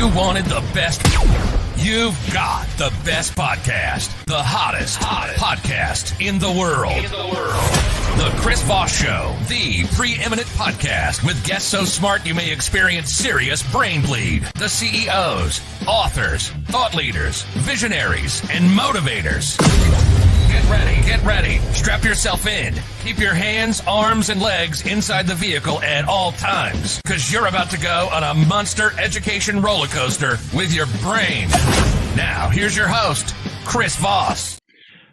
You wanted the best. You've got the best podcast. The hottest podcast in the world. The Chris Voss Show, the preeminent podcast with guests so smart you may experience serious brain bleed. The CEOs, authors, thought leaders, visionaries, and motivators. Get ready. Strap yourself in. Keep your hands, arms, and legs inside the vehicle at all times, because you're about to go on a monster education roller coaster with your brain. Now, here's your host, Chris Voss.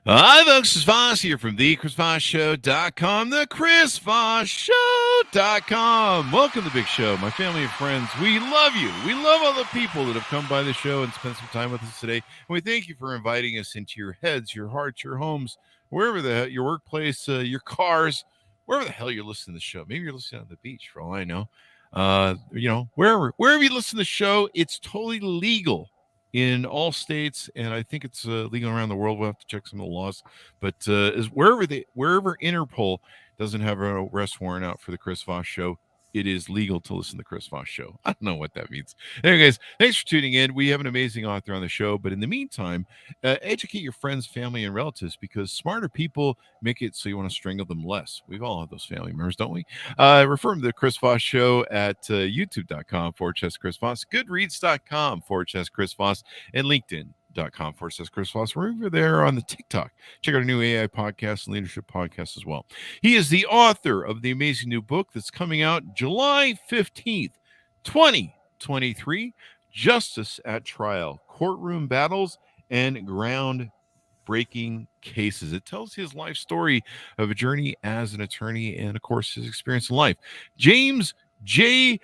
Hi, folks. Chris Voss here from thechrisvossshow.com, thechrisvossshow.com. Welcome to the big show, my family and friends. We love you. We love all the people that have come by the show and spent some time with us today. And we thank you for inviting us into your heads, your hearts, your homes, wherever your workplace, your cars, wherever the hell you're listening to the show. Maybe you're listening on the beach, for all I know. Wherever you listen to the show, it's totally legal in all states, and I think it's legal around the world. We'll have to check some of the laws, but wherever Interpol doesn't have a arrest warrant out for the Chris Voss Show, it is legal to listen to the Chris Voss Show. I don't know what that means. Anyway, guys, thanks for tuning in. We have an amazing author on the show, but in the meantime, educate your friends, family, and relatives, because smarter people make it so you want to strangle them less. We've all had those family members, don't we? Refer them to the Chris Voss Show at youtube.com/Chris Voss, goodreads.com/Chris Voss, and LinkedIn.com/Chris Voss. We're over there on the TikTok. Check out our new AI podcast and leadership podcast as well. He is the author of the amazing new book that's coming out July 15th, 2023, Justice at Trial, Courtroom Battles and Groundbreaking Cases. It tells his life story of a journey as an attorney and, of course, his experience in life. James J.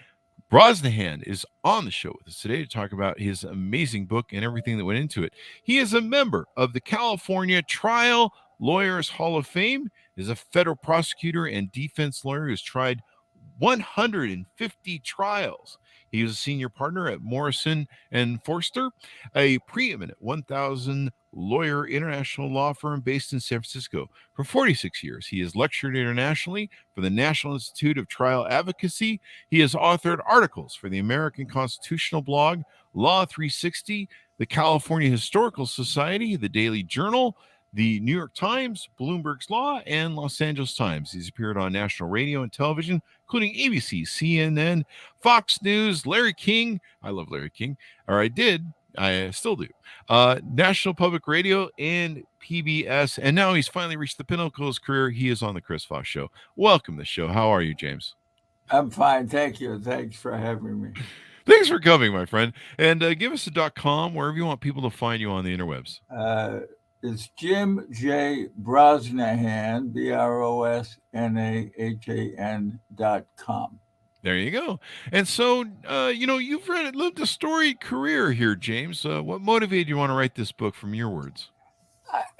Brosnahan is on the show with us today to talk about his amazing book and everything that went into it. He is a member of the California Trial Lawyers Hall of Fame, is a federal prosecutor and defense lawyer who's tried 150 trials. He was a senior partner at Morrison and Forster, a preeminent 1,000 lawyer international law firm based in San Francisco. For 46 years, he has lectured internationally for the National Institute of Trial Advocacy. He has authored articles for the American Constitutional Blog, Law 360, the California Historical Society, the Daily Journal, the New York Times, Bloomberg's Law, and Los Angeles Times. He's appeared on national radio and television, including ABC, CNN, Fox News, Larry King. I love Larry King, or I did. I still do. National Public Radio and PBS. And now he's finally reached the pinnacle of his career. He is on the Chris Voss Show. Welcome to the show. How are you, James? I'm fine. Thank you. Thanks for having me. Thanks for coming, my friend. And give us a .com wherever you want people to find you on the interwebs. It's Jim J. Brosnahan, BROSNAHAN.com. There you go. And so, you've lived a storied career here, James. What motivated you want to write this book from your words?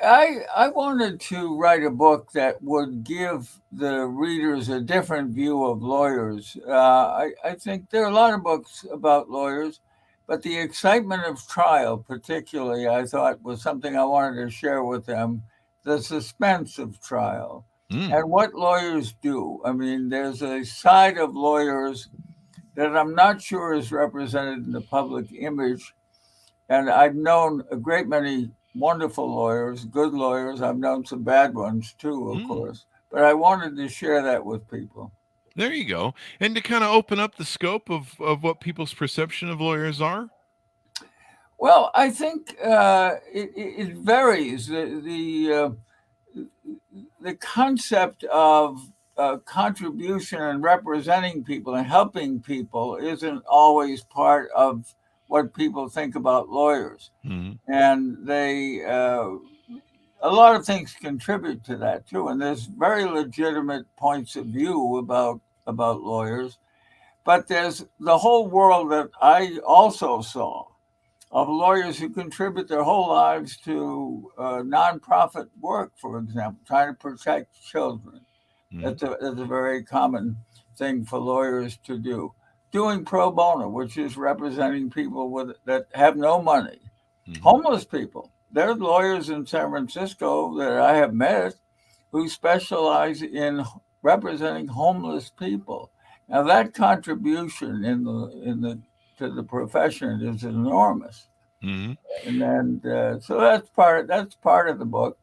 I wanted to write a book that would give the readers a different view of lawyers. I think there are a lot of books about lawyers, but the excitement of trial, particularly, I thought was something I wanted to share with them, the suspense of trial. And what lawyers do. I mean, there's a side of lawyers that I'm not sure is represented in the public image. And I've known a great many wonderful lawyers, good lawyers. I've known some bad ones too, of course. But I wanted to share that with people. There you go. And to kind of open up the scope of what people's perception of lawyers are? Well, I think it varies. The concept of contribution and representing people and helping people isn't always part of what people think about lawyers. And they, a lot of things contribute to that too. And there's very legitimate points of view about lawyers, but there's the whole world that I also saw of lawyers who contribute their whole lives to nonprofit work, for example, trying to protect children. That's a very common thing for lawyers to do. Doing pro bono, which is representing people that have no money. Homeless people. There are lawyers in San Francisco that I have met who specialize in representing homeless people. Now that contribution in the to the profession is enormous. Mm-hmm. And then, so that's part of the book.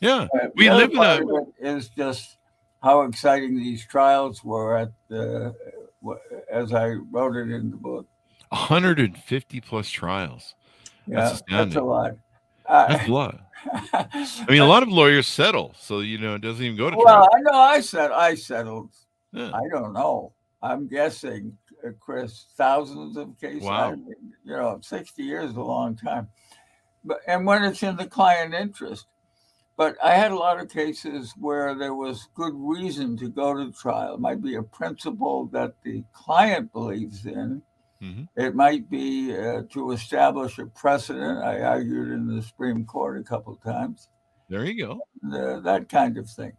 Yeah, The we other live in part a. of it is just how exciting these trials were as I wrote it in the book. 150 plus trials. That's Yeah, that's a astounding. lot. That's a Uh, lot. I mean, a lot of lawyers settle, so it doesn't even go to trial. well, I know I settled. Yeah. I don't know. I'm guessing, Chris, thousands of cases. Wow. 60 years is a long time. And when it's in the client interest. But I had a lot of cases where there was good reason to go to trial. It might be a principle that the client believes in. Mm-hmm. It might be to establish a precedent. I argued in the Supreme Court a couple of times. There you go. That kind of thing.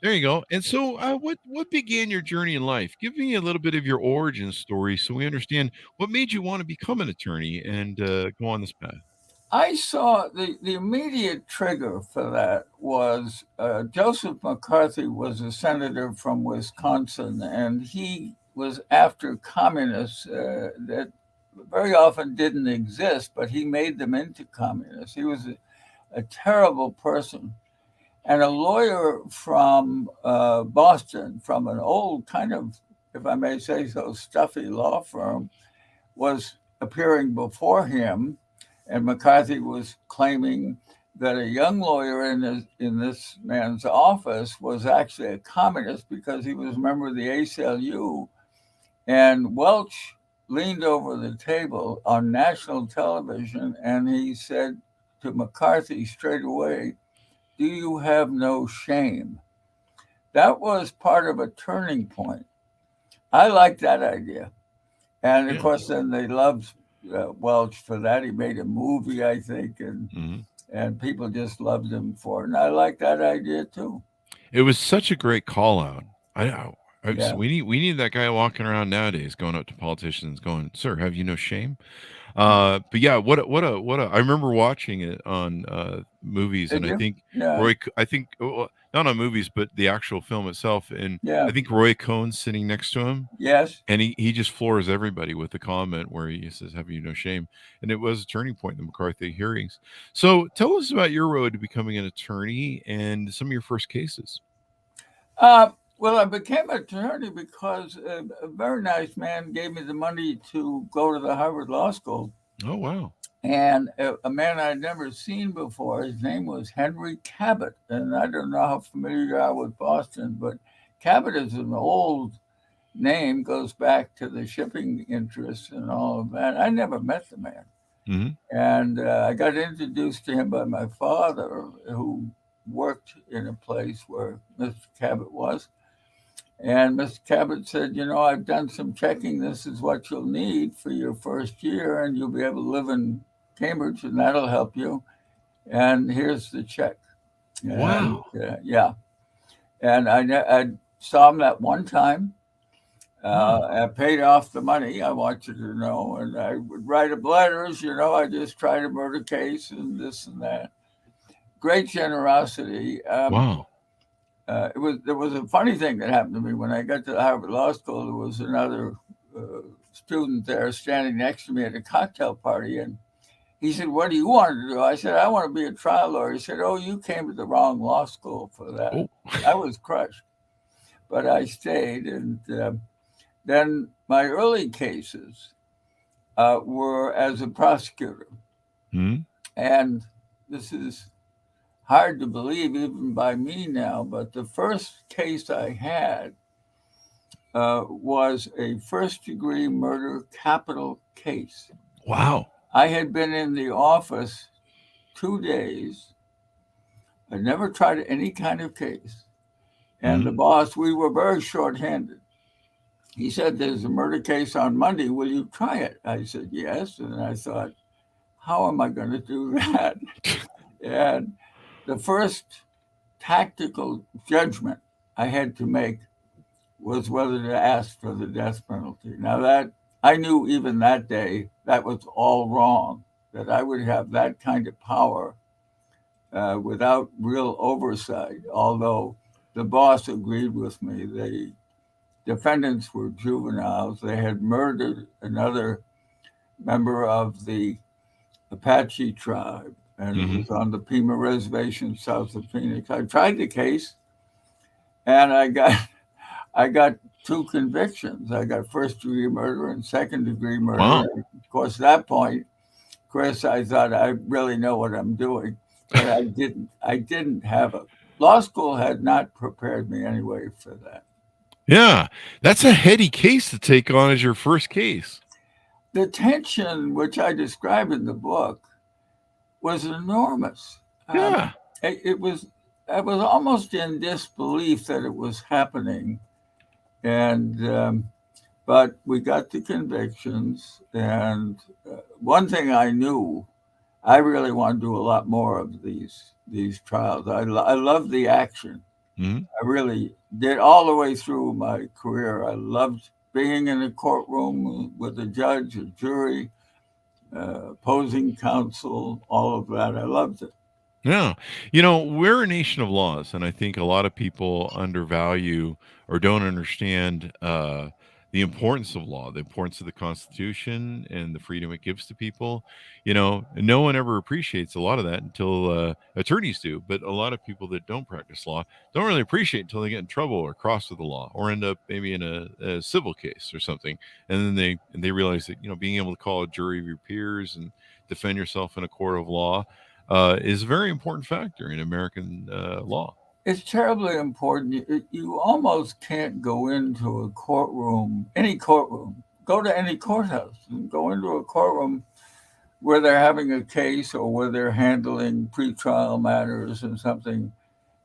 There you go. And so, what began your journey in life? Give me a little bit of your origin story, so we understand what made you want to become an attorney and go on this path. I saw the immediate trigger for that was Joseph McCarthy was a senator from Wisconsin, and he was after communists that very often didn't exist, but he made them into communists. He was a terrible person. And a lawyer from Boston, from an old kind of, if I may say so, stuffy law firm, was appearing before him, and McCarthy was claiming that a young lawyer in this man's office was actually a communist because he was a member of the ACLU. And Welch leaned over the table on national television and he said to McCarthy straight away, "Do you have no shame?" That was part of a turning point. I like that idea. And of Yeah. course, then they loved Welch for that. He made a movie, I think, Mm-hmm. and people just loved him for it. And I like that idea too. It was such a great call out. I know. Yeah. We need that guy walking around nowadays, going up to politicians, going, "Sir, have you no shame?" But yeah, what a! I remember watching it on movies, Did and you? Yeah. I think not on movies, but the actual film itself, and Yeah. I think Roy Cohn's sitting next to him, Yes. and he just floors everybody with the comment where he says, "Have you no shame?" And it was a turning point in the McCarthy hearings. So tell us about your road to becoming an attorney and some of your first cases. Well, I became an attorney because a very nice man gave me the money to go to the Harvard Law School. Oh wow! And a man I'd never seen before, his name was Henry Cabot. And I don't know how familiar you are with Boston, but Cabot is an old name, goes back to the shipping interests and all of that. I never met the man. Mm-hmm. And I got introduced to him by my father, who worked in a place where Mr. Cabot was. And Mr. Cabot said, I've done some checking. This is what you'll need for your first year, and you'll be able to live in Cambridge, and that'll help you. And here's the check. And, Wow! yeah. And I saw him that one time. I paid off the money, I want you to know. And I would write him letters, I just tried a murder case and this and that. Great generosity. Wow! There was a funny thing that happened to me when I got to the Harvard Law School. There was another student there standing next to me at a cocktail party, and he said, "What do you want to do?" I said, "I want to be a trial lawyer." He said, "Oh, you came to the wrong law school for that." Oh. I was crushed, but I stayed. And then my early cases were as a prosecutor, Mm-hmm. and this is hard to believe even by me now, but the first case I had was a first-degree murder capital case. Wow! I had been in the office 2 days. I never tried any kind of case. And the boss, we were very short-handed. He said, "There's a murder case on Monday. Will you try it?" I said, "Yes." And I thought, how am I going to do that? And the first tactical judgment I had to make was whether to ask for the death penalty. Now that I knew even that day that was all wrong, that I would have that kind of power without real oversight, although the boss agreed with me. defendants were juveniles. They had murdered another member of the Apache tribe, and it Hmm. was on the Pima Reservation south of Phoenix. I tried the case, and I got two convictions. I got first degree murder and second degree murder. Wow. And of course, at that point, Chris, I thought I really know what I'm doing, but I didn't. I didn't have a law school had not prepared me anyway for that. Yeah, that's a heady case to take on as your first case. The tension, which I describe in the book, was enormous. Um, Yeah. it was. I was almost in disbelief that it was happening, and but we got the convictions. And one thing I knew, I really want to do a lot more of these trials. I love the action. Hmm. I really did all the way through my career. I loved being in a courtroom with a judge, a jury, opposing counsel, all of that. I loved it. Yeah. We're a nation of laws, and I think a lot of people undervalue or don't understand the importance of law, the importance of the Constitution, and the freedom it gives to people. And no one ever appreciates a lot of that until attorneys do. But a lot of people that don't practice law don't really appreciate it until they get in trouble or cross with the law or end up maybe in a civil case or something. And then they realize that, being able to call a jury of your peers and defend yourself in a court of law is a very important factor in American law. It's terribly important. You almost can't go into a courtroom, any courtroom, go to any courthouse, and go into a courtroom where they're having a case or where they're handling pretrial matters and something,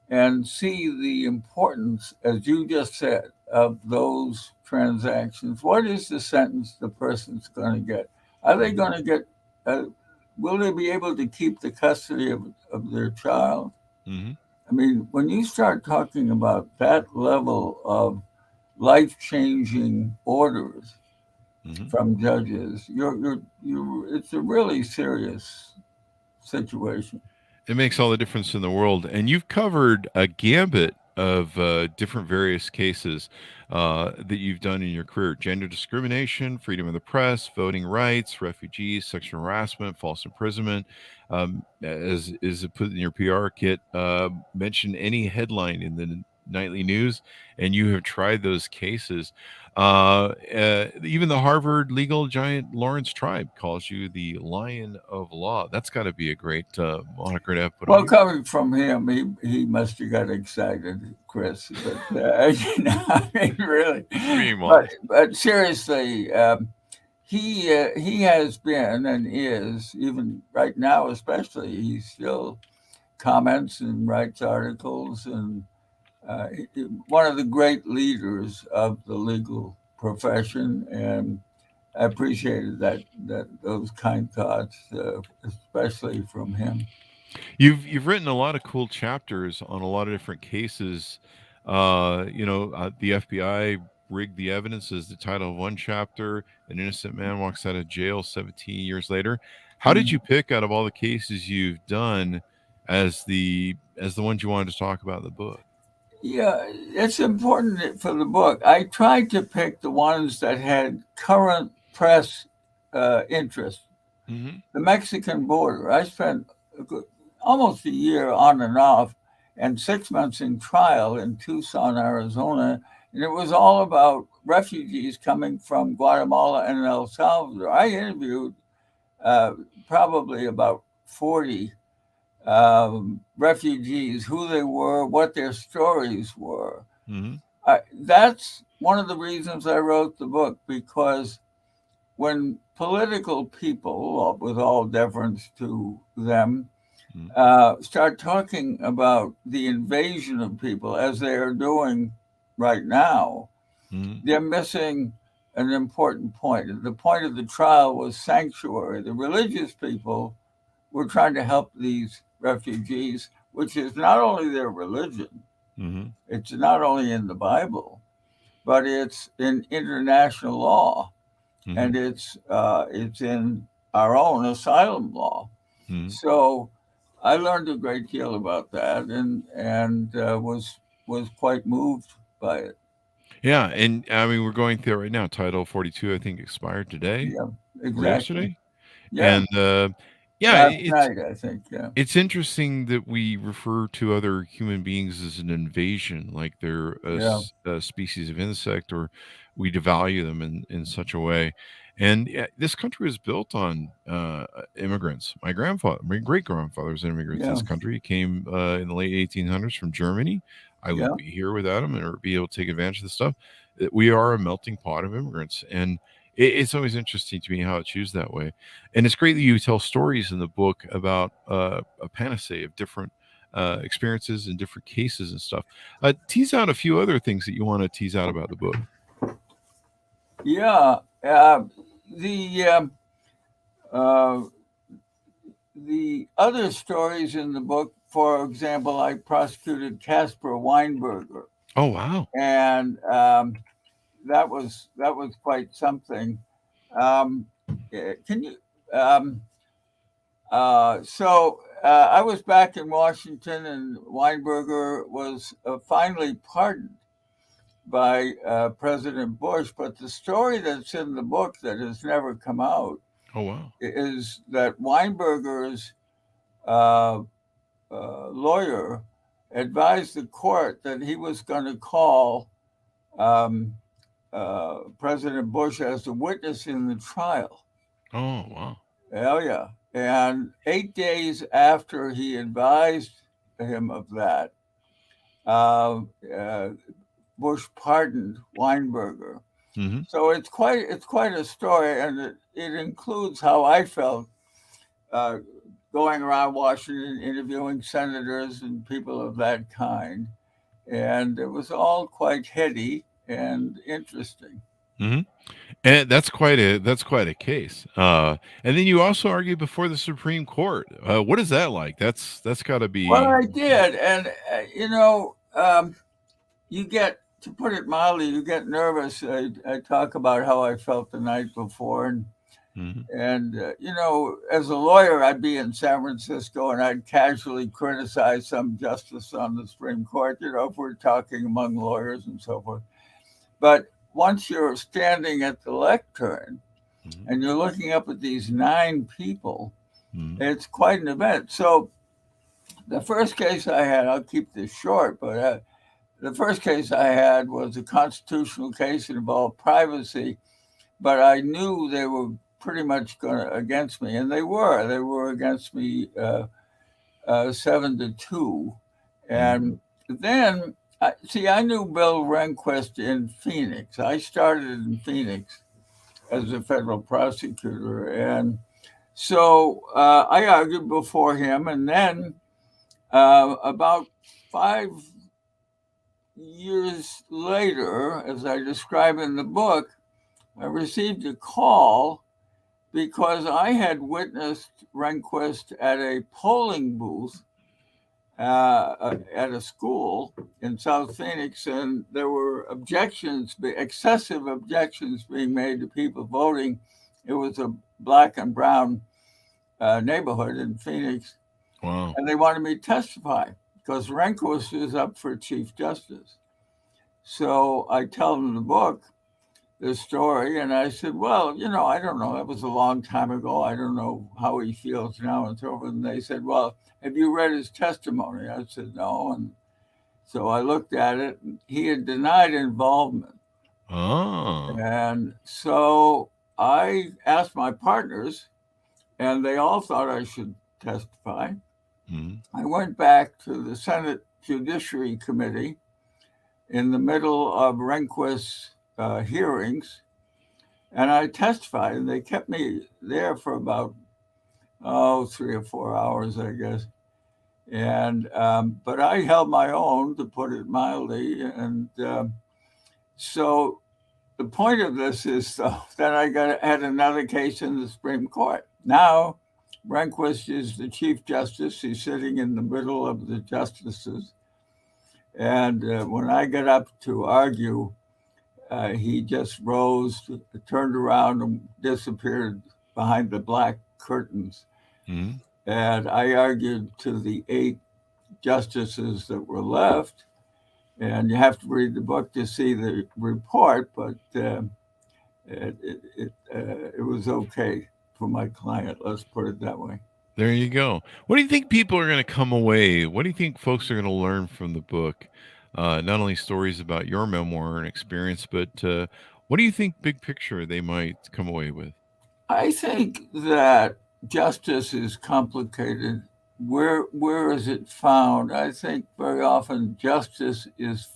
and see the importance, as you just said, of those transactions. What is the sentence the person's going to get? Are they Mhm. going to get, uh, will they be able to keep the custody of their child? Hmm. I mean, when you start talking about that level of life changing orders Hmm. from judges, it's a really serious situation. It makes all the difference in the world. And you've covered a gambit of different various cases that you've done in your career: gender discrimination, freedom of the press, voting rights, refugees, sexual harassment, false imprisonment. As is put in your PR kit, mention any headline in the nightly news, and you have tried those cases. Even the Harvard legal giant Lawrence Tribe calls you the Lion of Law. That's got to be a great moniker to have put on Well, you. coming from him, he must have got excited, Chris. But I mean, really. Being modest. But seriously, he has been and is, even right now, especially. He still comments and writes articles, and one of the great leaders of the legal profession. And I appreciated that those kind thoughts, especially from him. You've written a lot of cool chapters on a lot of different cases. The FBI rigged the evidence is the title of one chapter. An innocent man walks out of jail 17 years later. How did you pick out of all the cases you've done as the ones you wanted to talk about in the book? Yeah, it's important for the book. I tried to pick the ones that had current press interest. Hmm. The Mexican border. I spent almost a year on and off, and 6 months in trial in Tucson, Arizona, and it was all about refugees coming from Guatemala and El Salvador. I interviewed uh, probably about 40 refugees, who they were, what their stories were. Hmm. That's one of the reasons I wrote the book, because when political people, with all deference to them, start talking about the invasion of people as they are doing right now, Hmm. they're missing an important point. The point of the trial was sanctuary. The religious people were trying to help these refugees, which is not only their religion, Hmm. it's not only in the Bible, but it's in international law, Hmm. and it's in our own asylum law. Hmm. So I learned a great deal about that, and was quite moved by it. Yeah, and I mean we're going through it right now. Title 42, I think, expired today Yeah, or exactly. yesterday, Yeah, and yeah, last night I think. Yeah, it's interesting that we refer to other human beings as an invasion, like they're yeah, a species of insect, or we devalue them in such a way. And yeah, this country was built on immigrants. My great grandfather was an immigrant to yeah, this country. He came in the late 1800s from Germany. I yeah. wouldn't be here without him or be able to take advantage of this stuff. We are a melting pot of immigrants, and it's always interesting to me how it's used that way. And it's great that you tell stories in the book about a panacea of different experiences and different cases and stuff. Tease out a few other things that you want to tease out about the book. Yeah, the uh, the other stories in the book, for example, I prosecuted Caspar Weinberger, Oh, wow. and that was quite something. Can you? Um, I was back in Washington, and Weinberger was finally pardoned by President Bush. But the story that's in the book that has never come out Oh, wow. is that Weinberger's uh, lawyer advised the court that he was going to call um, President Bush as a witness in the trial. Oh, wow. Oh, yeah. And 8 days after he advised him of that, uh, uh, Bush pardoned Weinberger. Hmm. So it's quite a story, and it includes how I felt uh, going around Washington interviewing senators and people of that kind, and it was all quite heady and interesting. Hmm. And that's quite a case. And then you also argued before the Supreme Court. What is that like? That's got to Well, be. I did, and you get, to put it mildly, you get nervous. I talk about how I felt the night before, Mhm. and as a lawyer, I'd be in San Francisco and I'd casually criticize some justice on the Supreme Court. If we're talking among lawyers and so forth. But once you're standing at the lectern Mhm. and you're looking up at these nine people, Mhm. it's quite an event. So the first case I had, I'll keep this short, but the first case I had was a constitutional case. It involved privacy, but I knew they were pretty much against me, and they were. They were against me 7-2, Mhm. and then I knew Bill Rehnquist in Phoenix. I started in Phoenix as a federal prosecutor, and so I argued before him, and then about 5 years later, as I describe in the book, I received a call because I had witnessed Rehnquist at a polling booth at a school in South Phoenix, and there were excessive objections being made to people voting. It was a black and brown neighborhood in Phoenix, Wow. and they wanted me to testify because Rehnquist is up for Chief Justice. So I tell them the book, the story, and I said, "Well, I don't know. That was a long time ago. I don't know how he feels now and so forth." And they said, "Well, have you read his testimony?" I said, "No." And so I looked at it. And he had denied involvement, Ah. and so I asked my partners, and they all thought I should testify. Mhm. I went back to the Senate Judiciary Committee in the middle of Rehnquist's hearings, and I testified, and they kept me there for about 3 or 4 hours, I guess. And but I held my own, to put it mildly. And so the point of this is, though, that had another case in the Supreme Court. Now, Rehnquist is the Chief Justice. He's sitting in the middle of the justices. And when I got up to argue, he just rose, turned around, and disappeared behind the black curtains. Mhm. And I argued to the 8 justices that were left, and you have to read the book to see the report. But it was okay for my client. Let's put it that way. There you go. What do you think people are going to come away? What do you think folks are going to learn from the book? Not only stories about your memoir and experience, but what do you think, big picture, they might come away with? I think that justice is complicated. Where is it found? I think very often justice is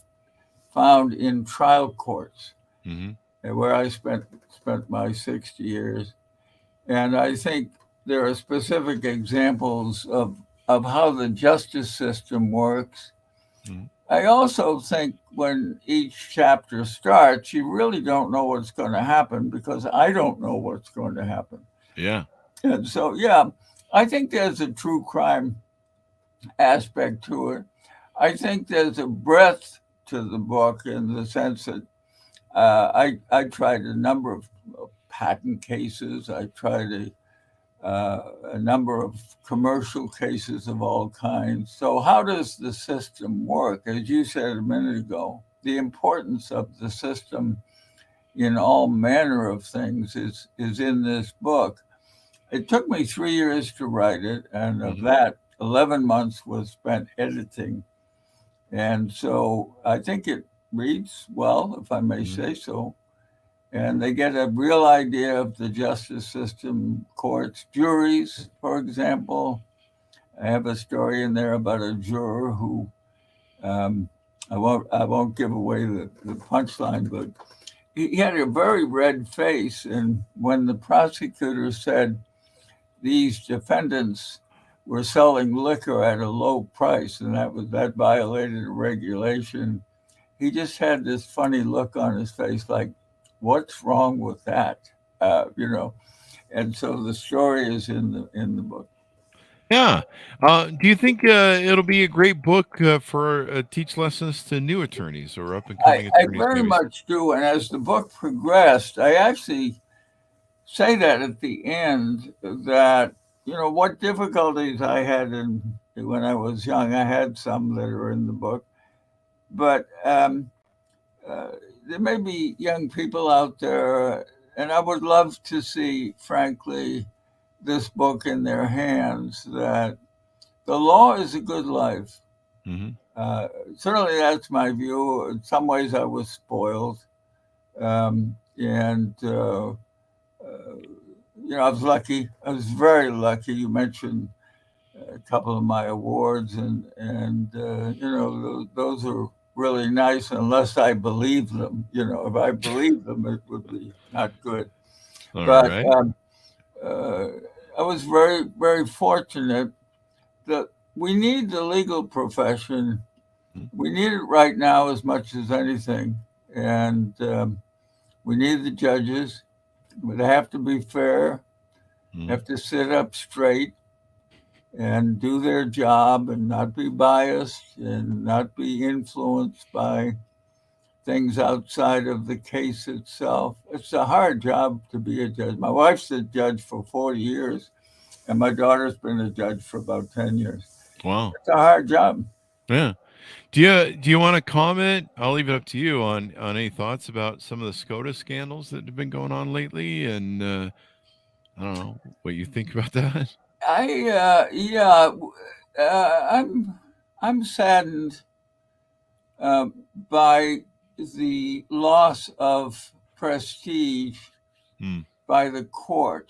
found in trial courts, Mm-hmm. where I spent my 60 years. And I think there are specific examples of how the justice system works. Mm-hmm. I also think when each chapter starts, you really don't know what's going to happen because I don't know what's going to happen. Yeah. And so, yeah, I think there's a true crime aspect to it. I think there's a breadth to the book in the sense that I tried a number of patent cases. I tried a number of commercial cases of all kinds. So, how does the system work? As you said a minute ago, the importance of the system in all manner of things is in this book. It took me 3 years to write it, and of Mm-hmm. that, 11 months was spent editing. And so I think it reads well, if I may Mm-hmm. say so. And they get a real idea of the justice system, courts, juries, for example. I have a story in there about a juror who um, I won't give away the punchline, but he had a very red face, and when the prosecutor said these defendants were selling liquor at a low price, and that violated a regulation, he just had this funny look on his face, like, "What's wrong with that?" You know. And so the story is in the book. Yeah. Do you think it'll be a great book for teach lessons to new attorneys or up and coming I attorneys, very maybe? much do, and as the book progressed, I actually say that at the end that what difficulties I had when I was young. I had some that are in the book, but uh, there may be young people out there, and I would love to see, frankly, this book in their hands. That the law is a good life. Mm-hmm. Uh, Certainly, that's my view. In some ways, I was spoiled, and I was lucky. I was very lucky. You mentioned a couple of my awards, and those are really nice. Unless I believe them, if I believe them, it would be not good. All But right. uh, I was very, very fortunate that we need the legal profession. We need it right now as much as anything, and we need the judges. They have to be fair, Mm-hmm. have to sit up straight and do their job and not be biased and not be influenced by things outside of the case itself. It's a hard job to be a judge. My wife's a judge for 40 years, and my daughter's been a judge for about 10 years. Wow. It's a hard job. Yeah. Do you want to comment? I'll leave it up to you on any thoughts about some of the SCOTUS scandals that have been going on lately, and I don't know what you think about that. Yeah, I'm saddened uh, by the loss of prestige Hmm. by the court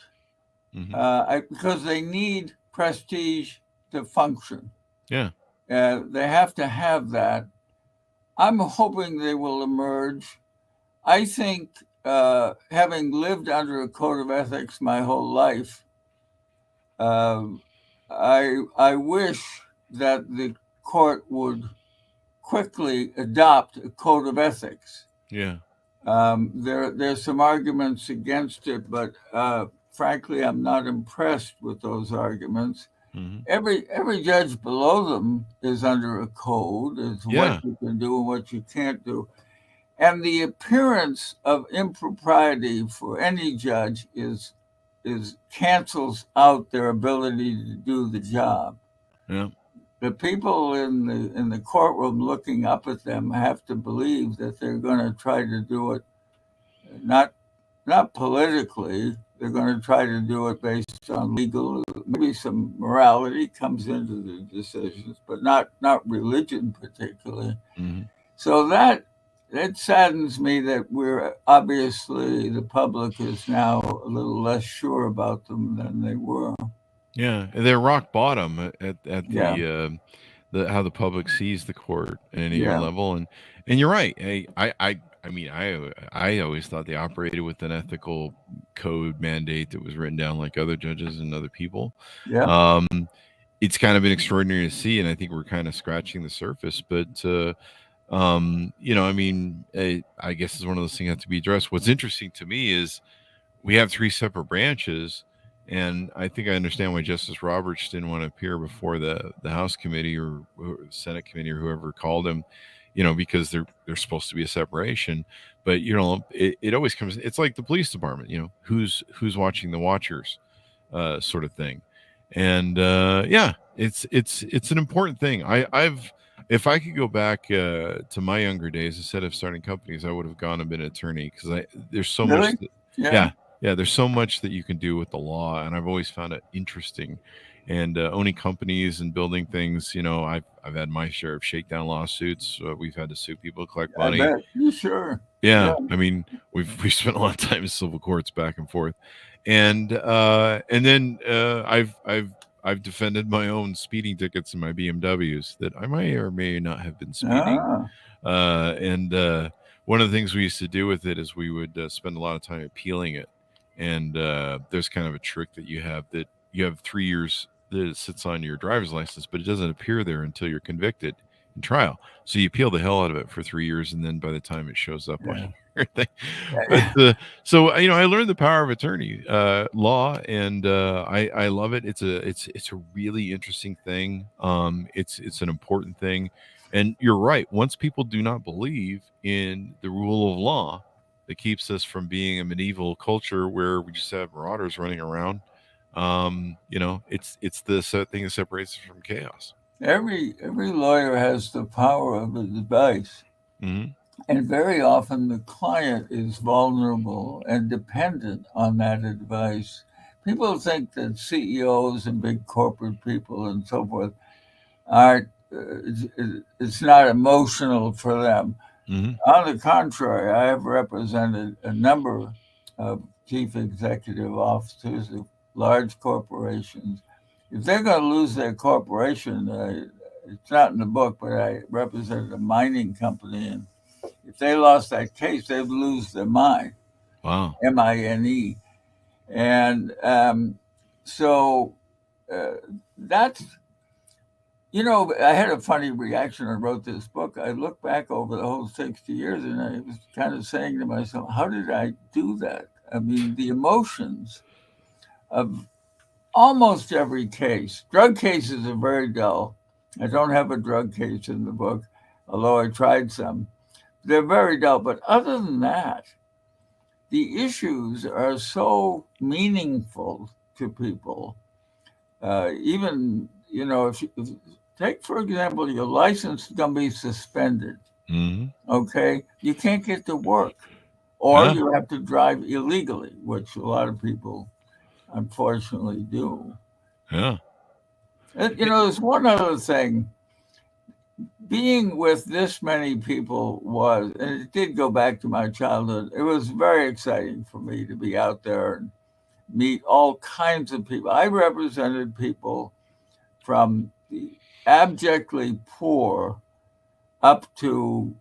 Mm-hmm. because they need prestige to function. Yeah. They have to have that. I'm hoping they will emerge. I think, having lived under a code of ethics my whole life, um, I wish that the court would quickly adopt a code of ethics. Yeah. There's some arguments against it, but frankly, I'm not impressed with those arguments. Mm-hmm. Every judge below them is under a code as to what Yeah. you can do and what you can't do. And the appearance of impropriety for any judge is cancels out their ability to do the job. Yeah. the people in the courtroom looking up at them have to believe that they're going to try to do it not politically. They're going to try to do it based on legal, maybe some morality comes into the decisions, but not religion particularly. Mm-hmm. So that saddens me that we're obviously the public is now a little less sure about them than they were. Yeah, they're rock bottom at Yeah, the how the public sees the court at any given yeah, level, and you're right. I mean, I always thought they operated with an ethical code mandate that was written down like other judges and other people. yeah. Um, it's kind of been extraordinary to see, and I think we're kind of scratching the surface. But I mean, I guess it's one of those things that have to be addressed. What's interesting to me is we have three separate branches, and I think I understand why Justice Roberts didn't want to appear before the House committee or Senate committee or whoever called him, because there's supposed to be a separation. But it always comes. It's like the police department. Who's watching the watchers, sort of thing. And yeah, it's an important thing. I've if I could go back to my younger days, instead of starting companies, I would have gone and been an attorney because there's so much. Really? Yeah, yeah, there's so much that you can do with the law, and I've always found it interesting. And owning companies and building things, I've had my share of shakedown lawsuits. We've had to sue people to collect I money. bet. You sure? Yeah, I mean, we've spent a lot of time in civil courts back and forth, and then I've defended my own speeding tickets in my BMWs that I may or may not have been speeding. Ah, And one of the things we used to do with it is we would spend a lot of time appealing it. And there's kind of a trick that you have that you have 3 years that it sits on your driver's license, but it doesn't appear there until you're convicted in trial. So you appeal the hell out of it for 3 years, and then by the time it shows up yeah. on your thing. But so I learned the power of attorney law, and I love it. It's a really interesting thing. It's an important thing. And you're right. Once people do not believe in the rule of law, that keeps us from being a medieval culture where we just have marauders running around. It's the thing that separates us from chaos. Every lawyer has the power of advice, Mm-hmm. and very often the client is vulnerable and dependent on that advice. People think that CEOs and big corporate people and so forth aren't. It's not emotional for them. Mm-hmm. On the contrary, I have represented a number of chief executive officers of large corporations. If they're going to lose their corporation, it's not in the book, but I represented a mining company, and if they lost that case, they'd lose their mind. Wow. MINE. And so that's, I had a funny reaction. I wrote this book. I look back over the whole 60 years and I was kind of saying to myself, how did I do that? I mean, the emotions of almost every case. Drug cases are very dull. I don't have a drug case in the book, although I tried some. They're very dull. But other than that, the issues are so meaningful to people. Even, if take, for example, your license is going to be suspended. Mm-hmm. Okay. You can't get to work, or Yeah. you have to drive illegally, which a lot of people unfortunately do. Yeah. And, there's one other thing. Being with this many people and it did go back to my childhood, it was very exciting for me to be out there and meet all kinds of people. I represented people from the abjectly poor up to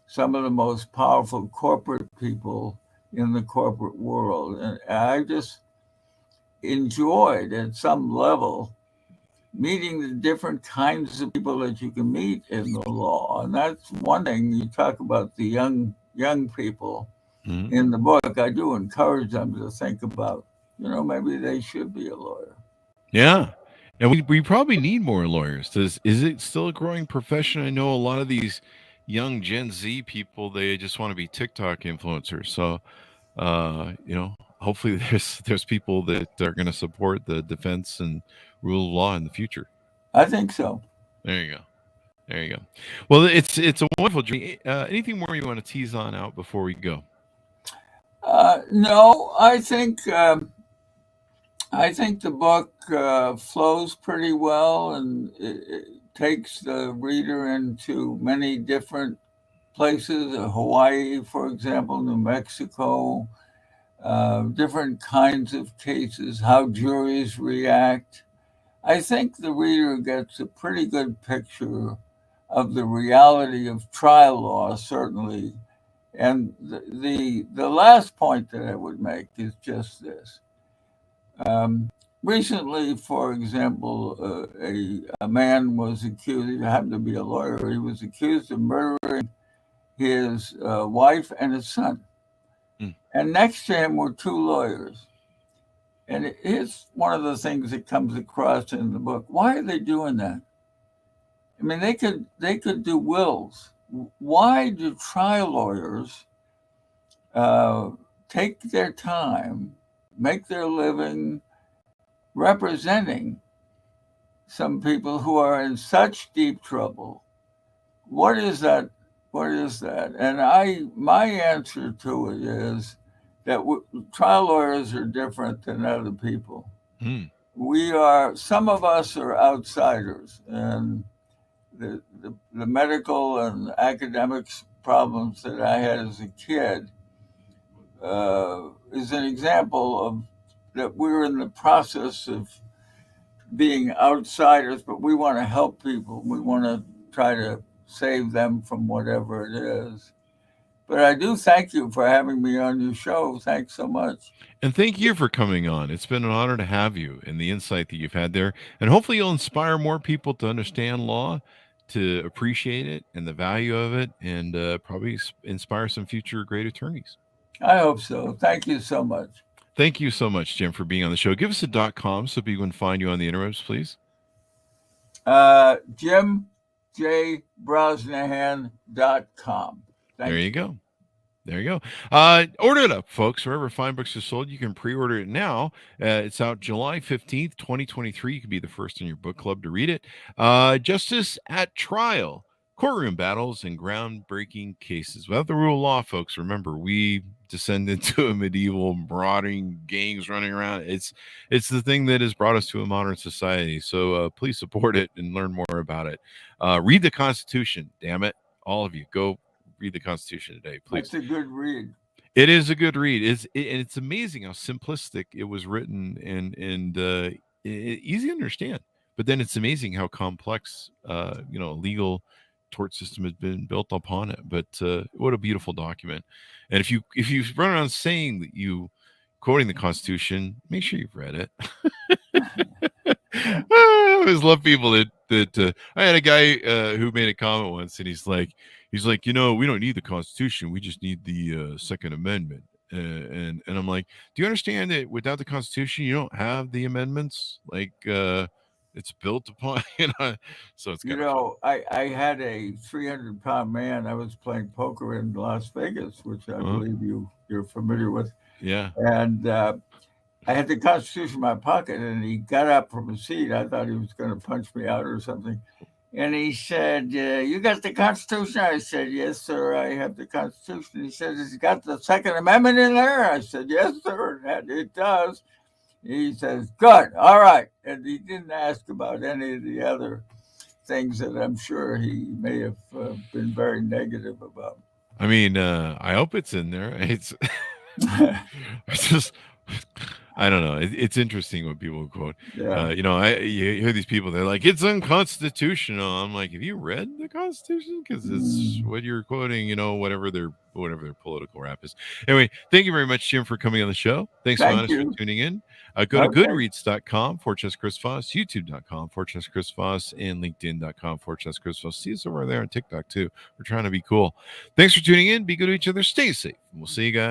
some of the most powerful corporate people in the corporate world. And I just enjoyed at some level meeting the different kinds of people that you can meet in the law. And that's one thing. You talk about the young people Mm-hmm. in the book. I do encourage them to think about, maybe they should be a lawyer. Yeah. And we probably need more lawyers. Is it still a growing profession? I know a lot of these young Gen Z people, they just want to be TikTok influencers. So, hopefully there's people that are going to support the defense and rule of law in the future. I think so. There you go. There you go. Well, it's a wonderful journey. Anything more you want to tease on out before we go? No, I think the book flows pretty well, and it takes the reader into many different places. Hawaii, for example, New Mexico, different kinds of cases, how juries react. I think the reader gets a pretty good picture of the reality of trial law, certainly. And the last point that I would make is just this. Recently, for example, a man was accused, he happened to be a lawyer, he was accused of murdering his wife and his son. Mm. And next to him were two lawyers. And here's one of the things that comes across in the book. Why are they doing that? I mean, they could do wills. Why do trial lawyers take their time, make their living representing some people who are in such deep trouble? What is that? What is that? And my answer to it is that trial lawyers are different than other people. Mm. Some of us are outsiders, and the medical and academics problems that I had as a kid is an example of that we're in the process of being outsiders, but we want to help people. We want to try to save them from whatever it is. But I do thank you for having me on your show. Thanks so much. And thank you for coming on. It's been an honor to have you and the insight that you've had there. And hopefully you'll inspire more people to understand law, to appreciate it and the value of it, and probably inspire some future great attorneys. I hope so. Thank you so much. Thank you so much, Jim, for being on the show. Give us a .com so people can find you on the interwebs, please. JimJBrosnahan.com. There you go. There you go. Order it up, folks. Wherever fine books are sold, you can pre-order it now. It's out July 15th, 2023. You can be the first in your book club to read it. Justice at Trial, Courtroom Battles and Groundbreaking Cases. Without the rule of law, folks, remember, we descend into a medieval marauding gangs running around. It's the thing that has brought us to a modern society. So please support it and learn more about it. Read the Constitution, damn it. All of you, go read the Constitution today, please. It's a good read. It is a good read. It's amazing how simplistic it was written and easy to understand. But then it's amazing how complex, legal tort system has been built upon it. But what a beautiful document. And if you run around saying that you quoting the Constitution, make sure you've read it. I always love people that I had a guy who made a comment once, and he's like, we don't need the Constitution. We just need the Second Amendment. And I'm like, do you understand that without the Constitution, you don't have the amendments? Like, it's built upon, so it's kind of fun. I had a 300-pound man I was playing poker in Las Vegas, which I believe you're familiar with. Yeah. And I had the Constitution in my pocket, and he got up from his seat. I thought he was going to punch me out or something. And he said, you got the Constitution? I said, yes, sir, I have the Constitution. He said, has it got the Second Amendment in there? I said, yes, sir, it does. He says, good, all right. And he didn't ask about any of the other things that I'm sure he may have been very negative about. I mean, I hope it's in there. It's just... I don't know. It's interesting what people quote. Yeah. You hear these people, they're like, it's unconstitutional. I'm like, have you read the Constitution? Because it's what you're quoting, whatever their political rap is. Anyway, thank you very much, Jim, for coming on the show. Thanks for tuning in. Go to goodreads.com, Chris Voss, youtube.com, Chris Voss, and linkedin.com, Chris Voss. See us over there on TikTok, too. We're trying to be cool. Thanks for tuning in. Be good to each other. Stay safe. We'll see you guys.